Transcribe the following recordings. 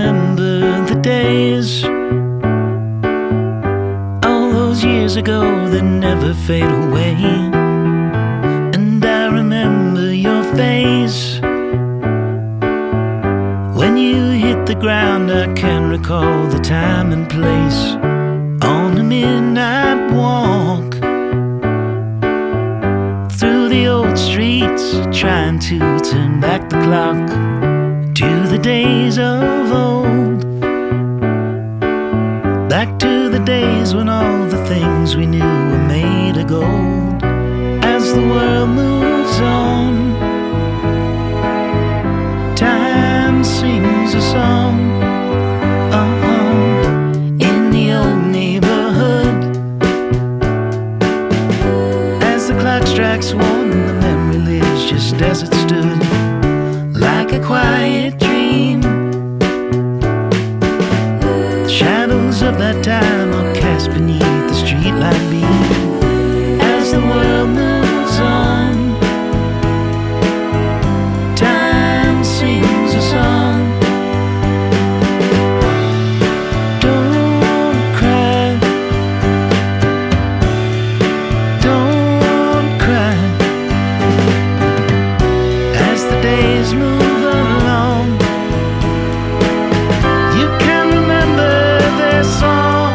remember the days, all those years ago that never fade away. And I remember your face when you hit the ground. I can recall the time and place on a midnight walk through the old streets, trying to turn back the clock to the days of old, back to the days when all the things we knew were made of gold. As the world moves on, time sings a song. In the old neighborhood, as the clock strikes one, the memory lives just as it stood, like a quiet dream. The shadows of that time are cast beneath the streetlight beam. As the world moves on, time sings a song. Don't cry, don't cry. As the days move along, you can remember their song.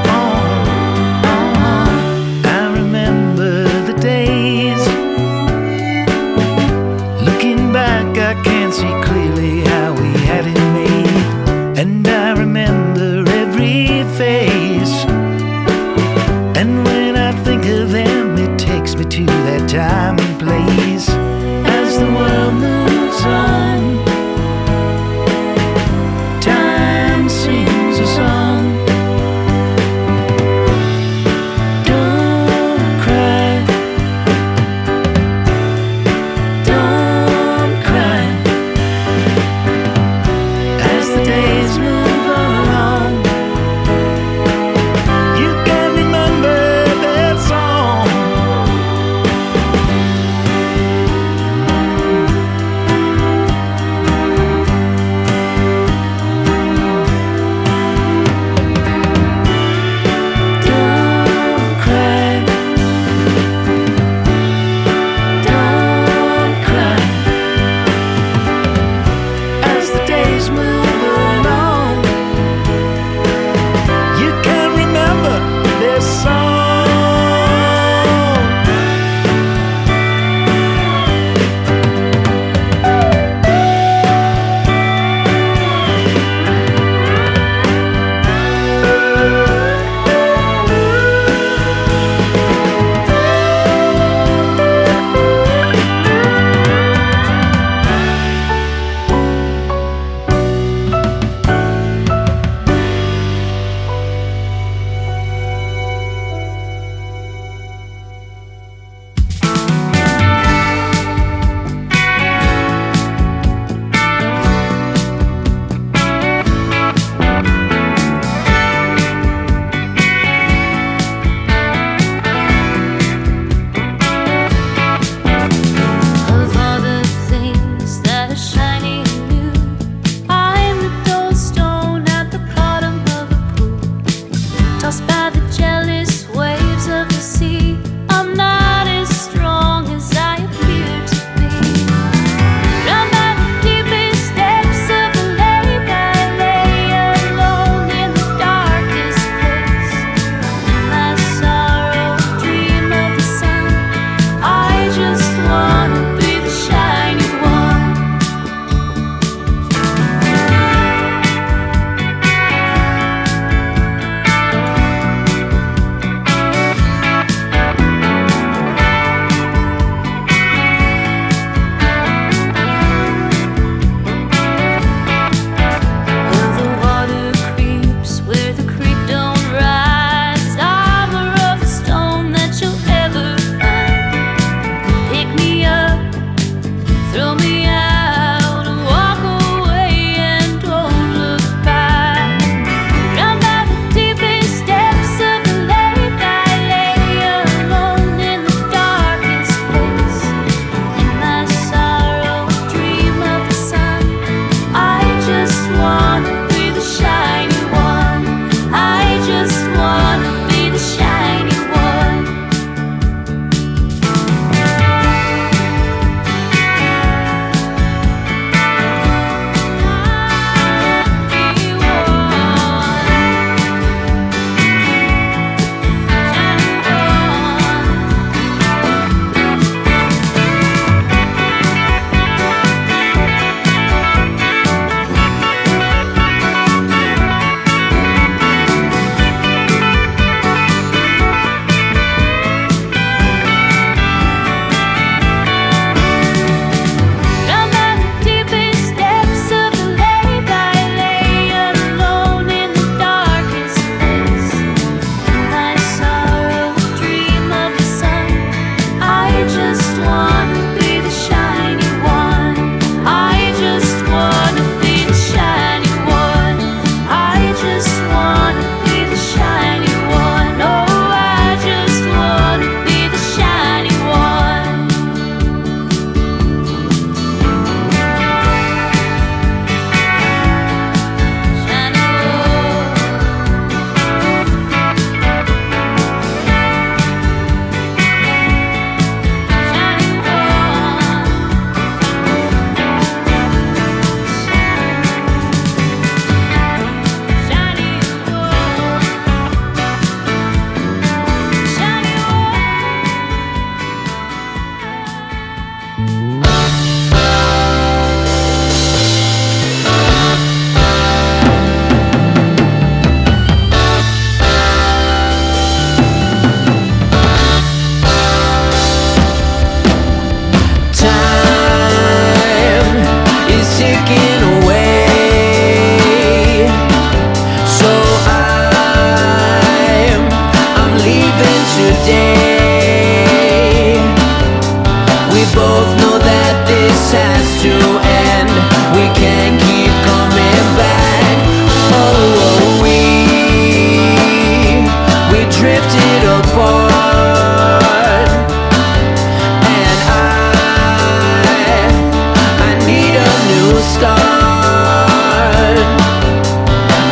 heart.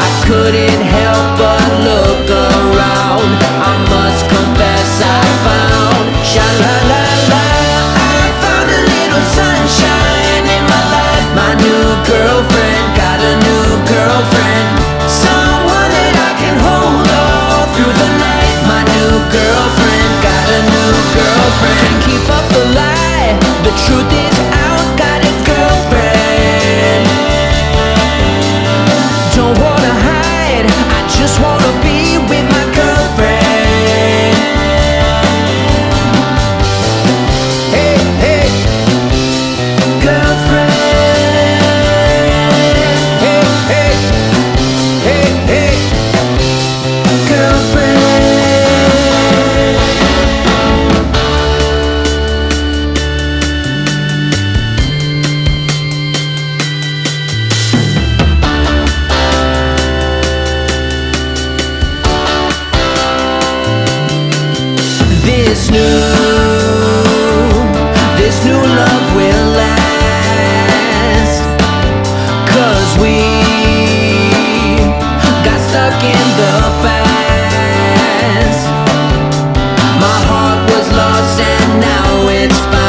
I couldn't help but look around. I must confess I found sha-la-la-la. I found a little sunshine in my life. My new girlfriend got a new girlfriend, someone that I can hold all through the night. My new girlfriend got a new girlfriend. Keep up the lie, the truth is out. Got a girlfriend. Don't wanna hide, I just wanna be with my girlfriend. Hey, hey, girlfriend. Hey, hey, hey, hey, girlfriend. This new love will last, 'cause we got stuck in the past. My heart was lost and now it's found.